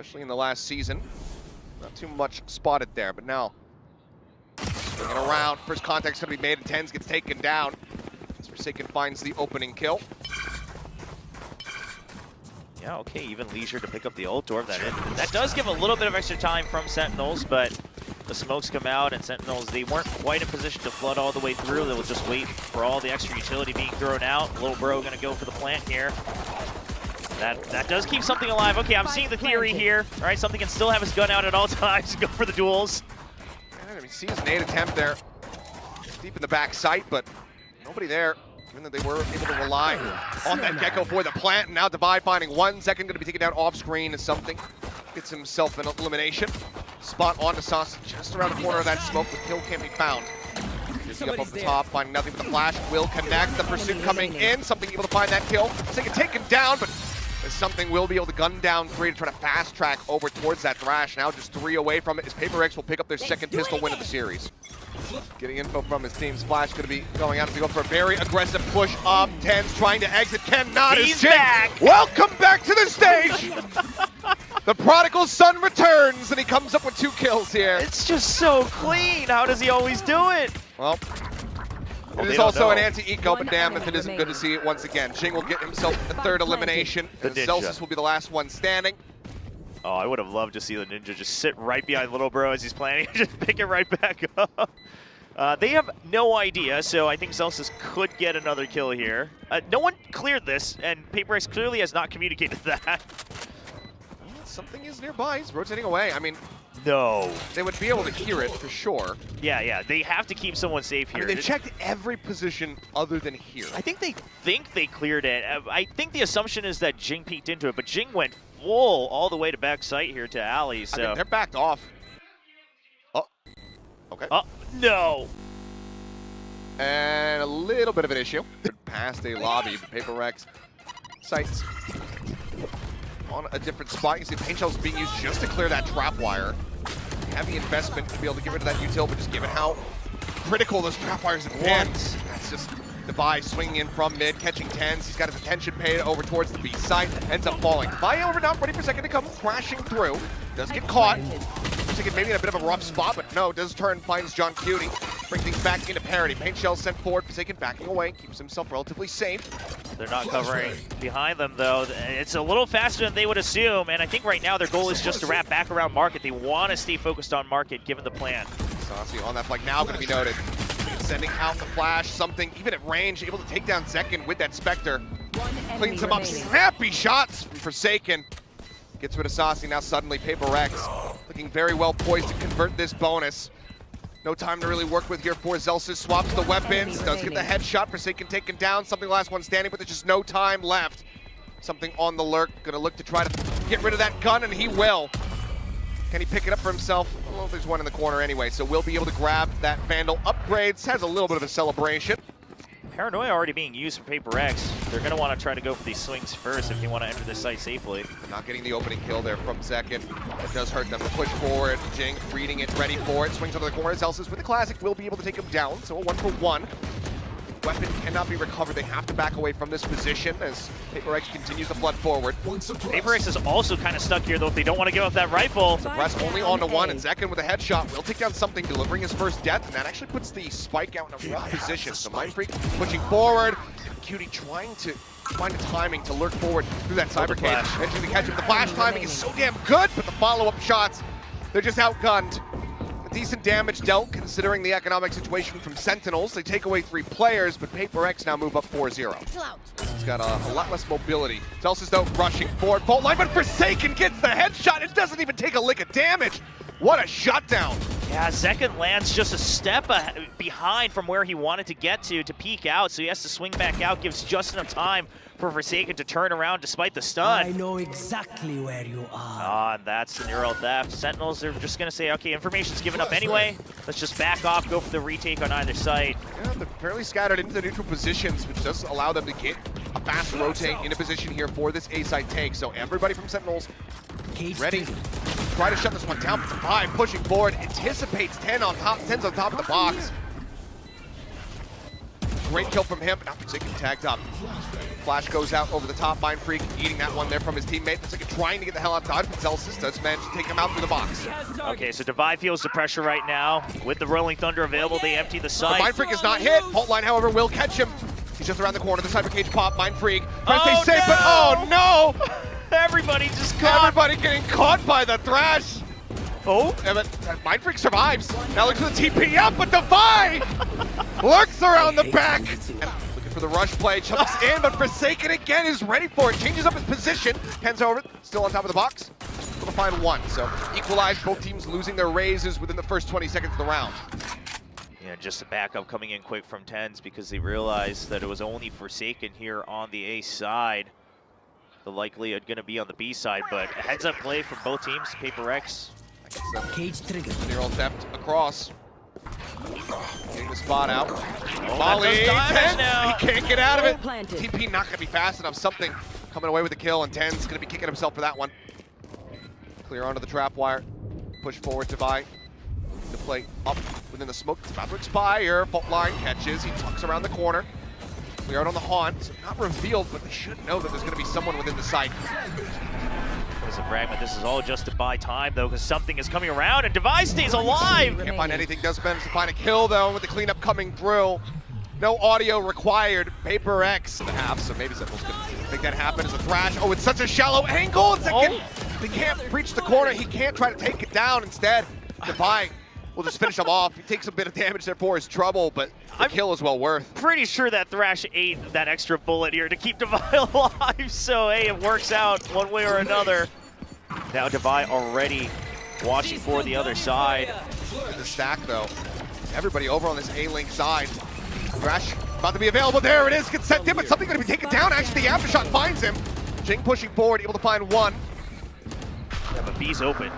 especially in the last season. Not too much spotted there, but now swinging around. First contact's gonna be made, and Tens gets taken down. As Forsaken finds the opening kill. Yeah, okay, even leisure to pick up the ult orb. That does give a little bit of extra time from Sentinels, but the smokes come out, and Sentinels, they weren't quite in position to flood all the way through. They will just wait for all the extra utility being thrown out. Little bro gonna go for the plant here. That does keep something alive. Okay, I'm seeing the theory here. All right, something can still have his gun out at all times and go for the duels. And we see his nade attempt there. Deep in the back sight, but nobody there. Even though they were able to rely on that Gecko for the plant. And now Divide finding 1 second, going to be taken down off screen as something. Gets himself an elimination. Spot on to Sauce just around the corner of that smoke, but kill can't be found. Disney up the top, finding nothing but the flash. Will connect. The pursuit coming in. Something able to find that kill. Taken down, but something will be able to gun down 3 to try to fast track over towards that Thrash. Now just 3 away from it as Paper X will pick up their second pistol win of the series. Getting info from his team. Splash going to be going out to go for a very aggressive push up. Tens trying to exit, cannot. He's back. Welcome back to the stage. The prodigal son returns, and he comes up with 2 kills here. It's just so clean. How does he always do it? Well, it is also an anti-eco, but damn if it isn't good to see it once again. Jinggg will get himself the 3rd elimination, and Celsius will be the last one standing. Oh, I would have loved to see the Ninja just sit right behind Little Bro as he's planning, just pick it right back up. They have no idea, so I think Celsius could get another kill here. No one cleared this, and Paper X clearly has not communicated that. Something is nearby. He's rotating away. I mean, no. They would be able to hear it for sure. Yeah. They have to keep someone safe here. I mean, they checked every position other than here. I think they cleared it. I think the assumption is that Jinggg peeked into it, but Jinggg went full all the way to back sight here to Alley. So I mean, they're backed off. Oh, okay. Oh, no. And a little bit of an issue. Past a lobby, but Paper X sights on a different spot. You see Paint Shell's being used just to clear that trap wire. Heavy investment to be able to get rid of that util, but just given how critical those trap wires have been. That's just Devi swinging in from mid, catching Tens. He's got his attention paid over towards the B side, ends up falling. Devi over now, ready for second to come, crashing through. Does get caught. Looks like maybe in a bit of a rough spot, but no, does turn, finds John Cutie. Bring things back into parity. Paint Shell sent forward, Forsaken backing away, keeps himself relatively safe. They're not covering behind them, though. It's a little faster than they would assume, and I think right now their goal is just to wrap back around Market. They want to stay focused on Market, given the plan. Saucy on that flag now going to be noted. Sending out the flash, something even at range, able to take down Second with that Spectre. Cleans him up, snappy shots from Forsaken. Gets rid of Saucy, now suddenly Paper X looking very well poised to convert this bonus. No time to really work with here for Celsius. Swaps the weapons, does get the headshot. Forsaken taken down, something last one standing, but there's just no time left. Something on the lurk, gonna look to try to get rid of that gun, and he will. Can he pick it up for himself? Well, there's one in the corner anyway, so we'll be able to grab that Vandal. Upgrades, has a little bit of a celebration. Paranoia already being used for Paper X. They're going to want to try to go for these swings first if they want to enter the site safely. Not getting the opening kill there from Second. It does hurt them to push forward. Jinggg reading it, ready for it. Swings onto the corner. Celsius with the classic will be able to take him down, so a 1-for-1. Weapon cannot be recovered. They have to back away from this position as Paper X continues to flood forward. Paper X is also kind of stuck here, though, if they don't want to give up that rifle. Suppress only onto 1, and Second with a headshot will take down something, delivering his first death, and that actually puts the spike out in a rough position. So Mind Freak pushing forward. Cutie trying to find the timing to lurk forward through that cyber cage. Eventually to catch him. The flash timing is so damn good, but the follow-up shots, they're just outgunned. Decent damage dealt considering the economic situation from Sentinels. They take away 3 players, but Paper X now move up 4-0. He's got a lot less mobility. Celsius though rushing forward, fault line, but Forsaken gets the headshot. It doesn't even take a lick of damage. What a shutdown. Yeah, Second lands just a step behind from where he wanted to get to peek out, so he has to swing back out, gives just enough time for Forsaken to turn around despite the stun. I know exactly where you are. And that's the neural theft. Sentinels are just going to say, okay, information's given up anyway. Let's just back off, go for the retake on either side. Yeah, they're fairly scattered into the neutral positions, which does allow them to get a fast rotate into position here for this A-side take. So everybody from Sentinels ready. Try to shut this one down, but Devi pushing forward, anticipates 10's on top of the box. great kill from him, but now Forsaken tagged up. Flash goes out over the top, Mindfreak eating that one there from his teammate. Forsaken trying to get the hell out of dodge, but Zelsis does manage to take him out through the box. Okay, so Divide feels the pressure right now. With the Rolling Thunder available, they empty the site. Mindfreak is not hit. Faultline, however, will catch him. He's just around the corner. The Cyber Cage pop. Mindfreak trying to stay safe, but oh no! Everybody just caught. Everybody getting caught by the Thrash. Oh, but Mindfreak survives. Now looks for the TP up, but Divide lurks around the back. Looking for the rush play, jumps in, but Forsaken again is ready for it. Changes up his position. Hands over, still on top of the box. For the final one. So equalized, both teams losing their raises within the first 20 seconds of the round. Yeah, just a backup coming in quick from Tens because they realized that it was only Forsaken here on the A side. The likely going to be on the B side, but a heads up play from both teams. Paper X. Cage trigger. Neural theft across. Getting the spot out. Oh, Molly, Tens, now. he can't get out of it. Planted. TP not gonna be fast enough. Something coming away with the kill, and Tens gonna be kicking himself for that one. Clear onto the trap wire. Push forward to Vi. The play up within the smoke. It's about to expire. Fault line catches. He tucks around the corner. Clear out on the haunt. Not revealed, but they should know that there's gonna be someone within the site. There's a fragment. This is all just to buy time, though, because something is coming around, and Device stays alive! Can't find anything. Does manage to find a kill, though, with the cleanup coming through. No audio required. Paper X in the half, so maybe Sentinels can make that happen as a Thrash. Oh, it's such a shallow angle! They can't breach the corner. He can't try to take it down. Instead, Divide will just finish him off. He takes a bit of damage there for his trouble, but the kill is well worth. Pretty sure that Thrash ate that extra bullet here to keep Divide alive, so hey, it works out one way or another. Now Divide already watching for the other side. In the stack, though. Everybody over on this A-Link side. Thrash about to be available. There it is. Gets sent in, but something going to be taken down. Actually, the aftershock finds him. Jinggg pushing forward, able to find one. Yeah, but B's open.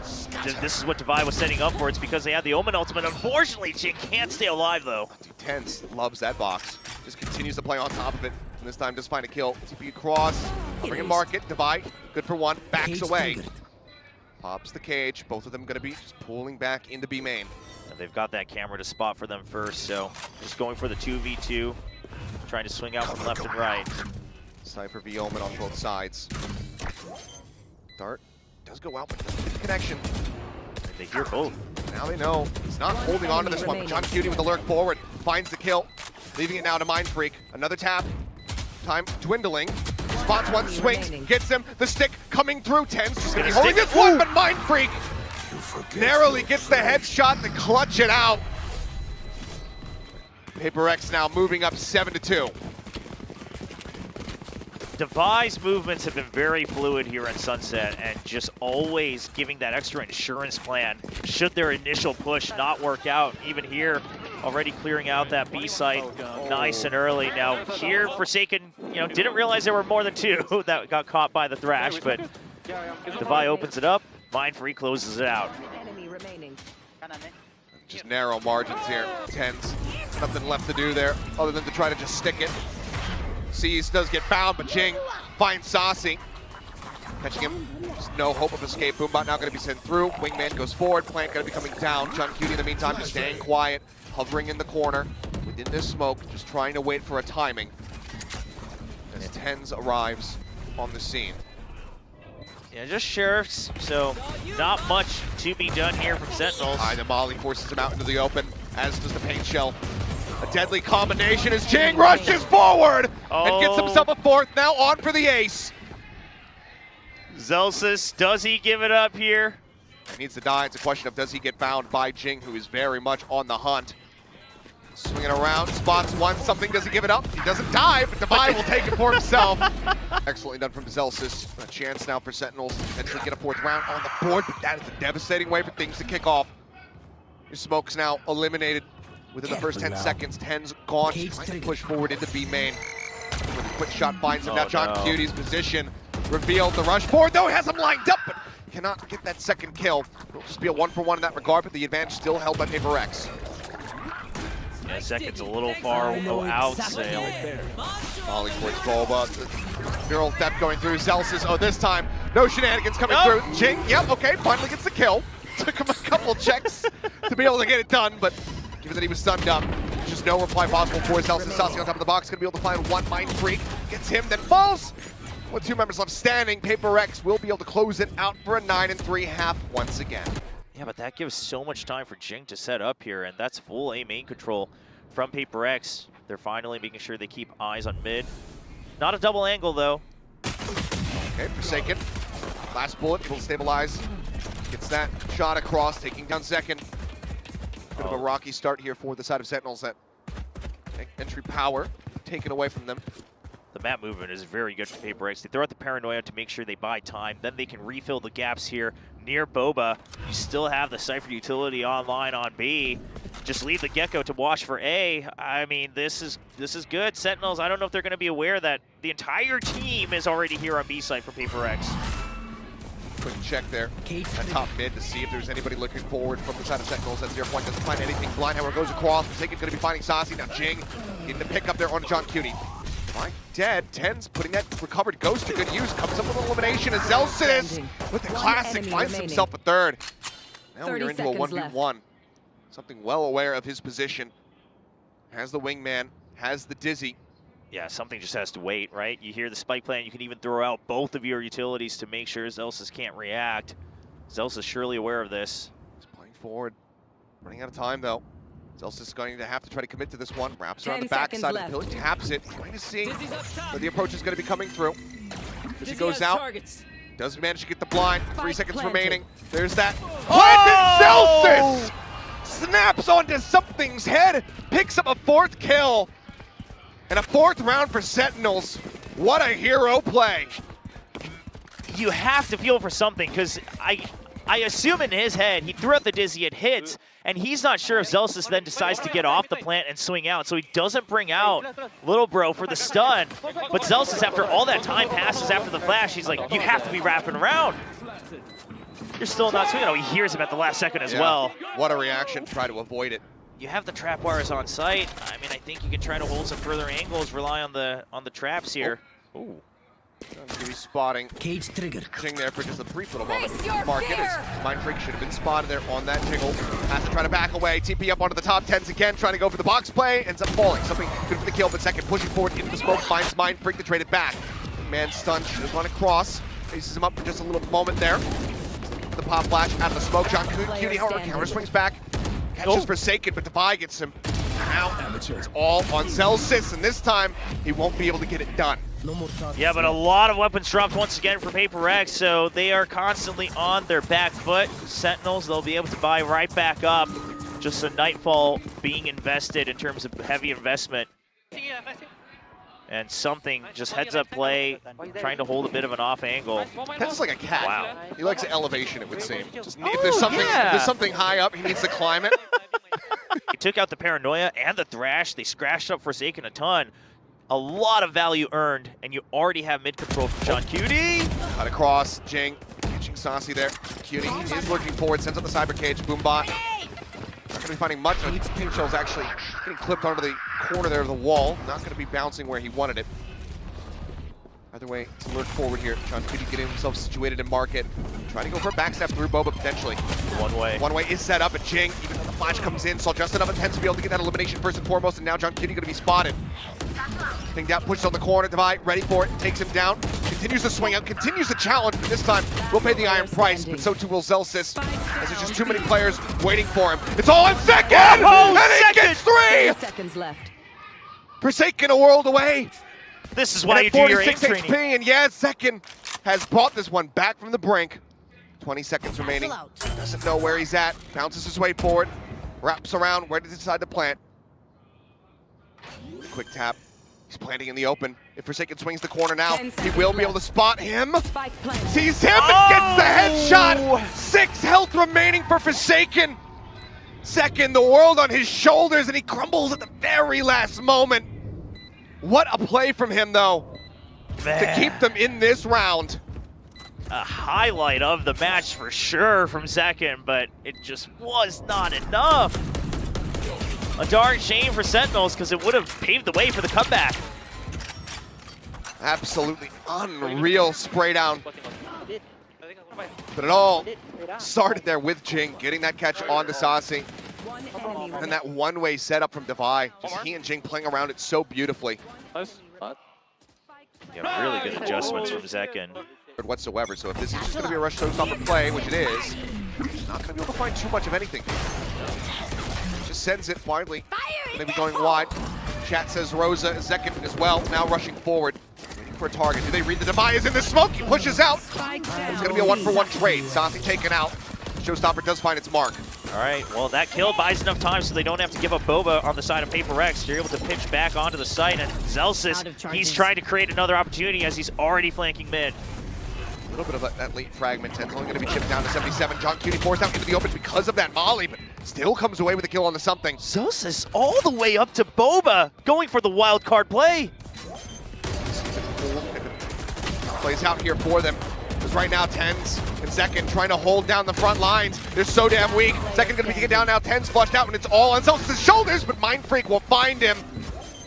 This is what Divide was setting up for. It's because they had the Omen ultimate. Unfortunately, Jinggg can't stay alive, though. Dude, Tens loves that box. Just continues to play on top of it. And this time does find a kill. TP across. Bring and mark it. Divide, good for one. Backs away. Pops the cage. Both of them going to be just pulling back into B main. And they've got that camera to spot for them first, so just going for the 2v2. Trying to swing out from left and right. Cypher v Omen on both sides. Dart does go out, but doesn't get the connection. They hear both. Now they know he's not holding on to this one. But John Cutie with the lurk forward finds the kill, leaving it now to Mindfreak. Another tap. Time dwindling. Spots one, swings, gets him. The stick coming through. Tens just gonna be holding this one, but Mindfreak narrowly gets the headshot to clutch it out. Paper X now moving up 7-2. Divide's movements have been very fluid here in Sunset and just always giving that extra insurance plan should their initial push not work out. Even here, already clearing out that B site nice and early. Now here, Forsaken, didn't realize there were more than two that got caught by the Thrash, but Divide opens it up, Mindfreak closes it out. Just narrow margins here. Tens, nothing left to do there other than to try to just stick it. Sees does get found, but Jinggg finds Saucy. Catching him, just no hope of escape. Boombot now going to be sent through. Wingman goes forward, Plant going to be coming down. John Cutie in the meantime just staying quiet, hovering in the corner within this smoke, just trying to wait for a timing as Tens arrives on the scene. Yeah, just sheriffs, so not much to be done here from Sentinels. The Molly forces him out into the open, as does the paint shell. A deadly combination as Jinggg rushes forward and gets himself a fourth, now on for the ace. Zelsis, does he give it up here? He needs to die. It's a question of does he get found by Jinggg, who is very much on the hunt. Swinging around, spots one, something, does he give it up? He doesn't die, but Divide will take it for himself. Excellently done from Zelsis. A chance now for Sentinels to potentially get a fourth round on the board, but that is a devastating way for things to kick off. His smoke's now eliminated within the first 10 seconds. Tens gone, trying to push forward into B main. With a quick shot finds him. Now John Cutie's position revealed. The rush forward, though, has him lined up, but cannot get that second kill. It'll just be a 1-for-1 in that regard, but the advantage still held by Paper X. Yeah, second's a little far out, Sale. Molly towards Boba. Neural theft going through. Zelsis, this time, no shenanigans coming through. Jinggg, okay, finally gets the kill. Took him a couple checks to be able to get it done, but given that he was stunned up. Just no reply possible for Zelsis. Saucy on top of the box, gonna be able to find one Mind Freak. Gets him, then falls. With 2 members left standing, Paper X will be able to close it out for a 9-3 half once again. Yeah, but that gives so much time for Jinggg to set up here, and that's full A main control from Paper X. They're finally making sure they keep eyes on mid. Not a double angle, though. Okay, Forsaken. Last bullet, able to stabilize. Gets that shot across, taking down Second. Bit of a rocky start here for the side of Sentinels. That entry power taken away from them. The map movement is very good for Paper X. They throw out the Paranoia to make sure they buy time. Then they can refill the gaps here near Boba. You still have the Cypher utility online on B. Just leave the Gecko to watch for A. I mean, this is good. Sentinels, I don't know if they're going to be aware that the entire team is already here on B side for Paper X. Quick check there at top mid to see if there's anybody looking forward from the side of Sentinels. At 0 point, doesn't find anything. Blindhammer goes across. Forsaken's going to be finding Saucy. Now Jinggg getting the pick up there on John Cutie. Mike dead. Ten's putting that recovered ghost to good use. Comes up with an elimination as Zelsis with the classic finds himself a third. Now we're into a 1v1. Something well aware of his position. Has the wingman, has the dizzy. Yeah, something just has to wait, right? You hear the spike plan, you can even throw out both of your utilities to make sure Zelsis can't react. Zelsis is surely aware of this. He's playing forward. Running out of time though. Zelsis is going to have to try to commit to this one. Wraps around the backside of the pillar, taps it. Trying to see where the approach is going to be coming through. As he goes out, doesn't manage to get the blind. 3 seconds remaining. There's that. Zelsis snaps onto something's head, picks up a 4th kill, and a 4th round for Sentinels. What a hero play. You have to feel for something, because I assume in his head, he threw out the dizzy, it hits, and he's not sure if Zelsis then decides to get off the plant and swing out, so he doesn't bring out Little Bro for the stun. But Zelsis, after all that time passes after the flash, he's like, you have to be wrapping around. You're still not swinging. Oh, he hears him at the last second as well. What a reaction, try to avoid it. You have the trap wires on site. I mean, I think you can try to hold some further angles, rely on the traps here. Ooh. He's spotting Cage trigger. Jinggg there for just a brief little moment. Market as Mind Freak should have been spotted there on that Jingle. Has to try to back away. TP up onto the top 10s again, trying to go for the box play. Ends up falling. Something good for the kill, but Second pushing forward into the smoke. Finds Mind Freak to trade it back. Man stunned, should have gone across. Faces him up for just a little moment there. The pop flash out of the smoke. John Cutie, however, counter swings back. Catches Forsaken, but Defy gets him. Now it's all on Zelsis, and this time he won't be able to get it done. Yeah, but a lot of weapons dropped once again for Paper X, so they are constantly on their back foot. Sentinels, they'll be able to buy right back up. Just a Nightfall being invested in terms of heavy investment. And something, just heads-up play, trying to hold a bit of an off angle. That's like a cat. Wow. He likes elevation, it would seem. Just if there's something high up, he needs to climb it. He took out the Paranoia and the Thrash. They scratched up Forsaken a ton. A lot of value earned, and you already have mid control from John Cutie. Cut across, Jinggg catching Saucy there. Cutie is looking forward, sends up the cyber cage, Boombot. Not gonna be finding much. Pink Shell's actually getting clipped onto the corner there of the wall. Not gonna be bouncing where he wanted it. Either way, it's a lurk forward here. John Cutie getting himself situated in market. Trying to go for a backstep through Boba potentially. One way. One way is set up at Jinggg, even though the flash comes in. Saw just enough intent to be able to get that elimination first and foremost, and now John Cutie gonna be spotted. Pinged out, pushes on the corner, Divide, ready for it, takes him down, continues to swing out, continues the challenge, but this time will pay the iron price, but so too will Zelsis, as there's just too many players waiting for him. It's all in Second! Oh, and he gets 3! 3 seconds left. Forsaken a world away. This is why you do your aim 46 training. HP, and yeah, Second has brought this one back from the brink. 20 seconds remaining, doesn't know where he's at, bounces his way forward, wraps around, where does he decide to plant? Quick tap. He's planting in the open. If Forsaken swings the corner now, he will be able to spot him. Sees him and gets the headshot. 6 health remaining for Forsaken. Second, the world on his shoulders, and he crumbles at the very last moment. What a play from him, though, to keep them in this round. A highlight of the match for sure from Second, but it just was not enough. A darn shame for Sentinels, because it would have paved the way for the comeback. Absolutely unreal spray down. But it all started there with Jinggg getting that catch on to Saucy. And then that one-way setup from Devi. Just he and Jinggg playing around it so beautifully. Yeah, really good adjustments from Zekken. Whatsoever. So if this is just going to be a rush showstopper play, which it is, he's not going to be able to find too much of anything. Just sends it widely. Maybe going wide. Chat says Rosa, Zekken as well, now rushing forward. Waiting for a target. Do they read the Devi is in the smoke? He pushes out. It's going to be a one-for-one trade. Saucy taken out. Showstopper does find its mark. All right, well, that kill buys enough time so they don't have to give up Boba on the side of Paper Rex. You're able to pitch back onto the site, and Zelsis, he's trying to create another opportunity as he's already flanking mid. A little bit of that late fragment. 10's only going to be chipped down to 77. John Cutie forced out into the open because of that molly, but still comes away with a kill on the something. Zelsis all the way up to Boba, going for the wild card play. Plays out here for them. Because right now, 10's and Zekken trying to hold down the front lines. They're so damn weak. Zekken going to be taken down now. 10's flushed out, and it's all on Zelsis' shoulders, but Mind Freak will find him.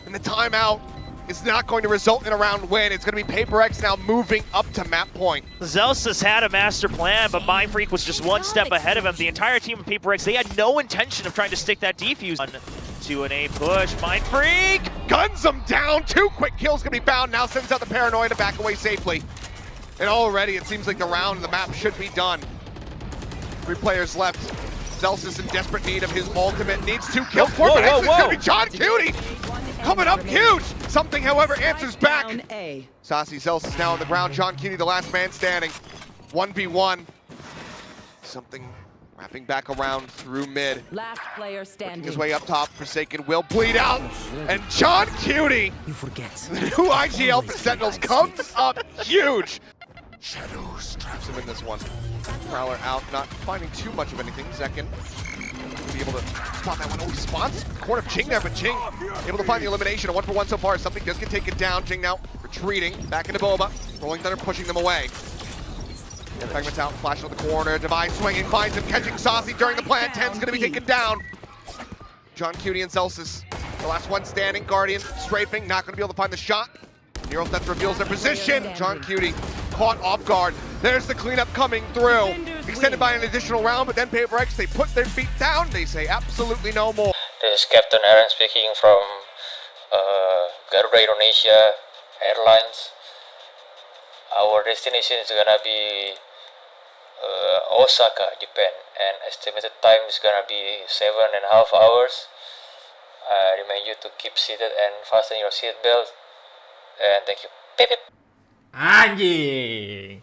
And the timeout is not going to result in a round win. It's going to be Paper X now moving up to map point. Zelsis had a master plan, but Mind Freak was just one step ahead of him. The entire team of Paper X, they had no intention of trying to stick that defuse. 2-A push, Mind Freak! Guns him down. 2 quick kills can be found. Now sends out the Paranoia to back away safely. And already it seems like the round and the map should be done. 3 players left. Zelsis in desperate need of his ultimate. Needs 2 kills. Whoa, whoa, It's whoa. going to be John Cutie coming up huge. Something, however, answers back. Saucy Zelsis now on the ground. John Cutie, the last man standing. 1v1. Something wrapping back around through mid. Last player standing. Working his way up top. Forsaken will bleed out. And John Cutie, You forget. the new IGL for Sentinels, comes up huge. Shadows traps him in this one. Prowler out, not finding too much of anything. Zekken will be able to spot that one. Oh, he spawns corner of Jinggg there, but Jinggg able to find the elimination. A 1-for-1 so far. Something does get taken down. Jinggg now retreating back into Boba. Rolling Thunder pushing them away. Fragments out, flash on the corner. Devi swinging, finds him, catching Saucy during the plant. 10's going to be taken down. John Cutie and Zelsis, the last one standing. Guardian strafing, not going to be able to find the shot. Neural Theft reveals their position. John Cutie caught off guard. There's the cleanup coming through. Extended by an additional round, but then Paper X, they put their feet down. They say absolutely no more. This is Captain Aaron speaking from Garuda Indonesia Airlines. Our destination is gonna be Osaka, Japan, and estimated time is gonna be 7.5 hours. I remind you to keep seated and fasten your seatbelt. And thank you. Beep, beep. Anjing.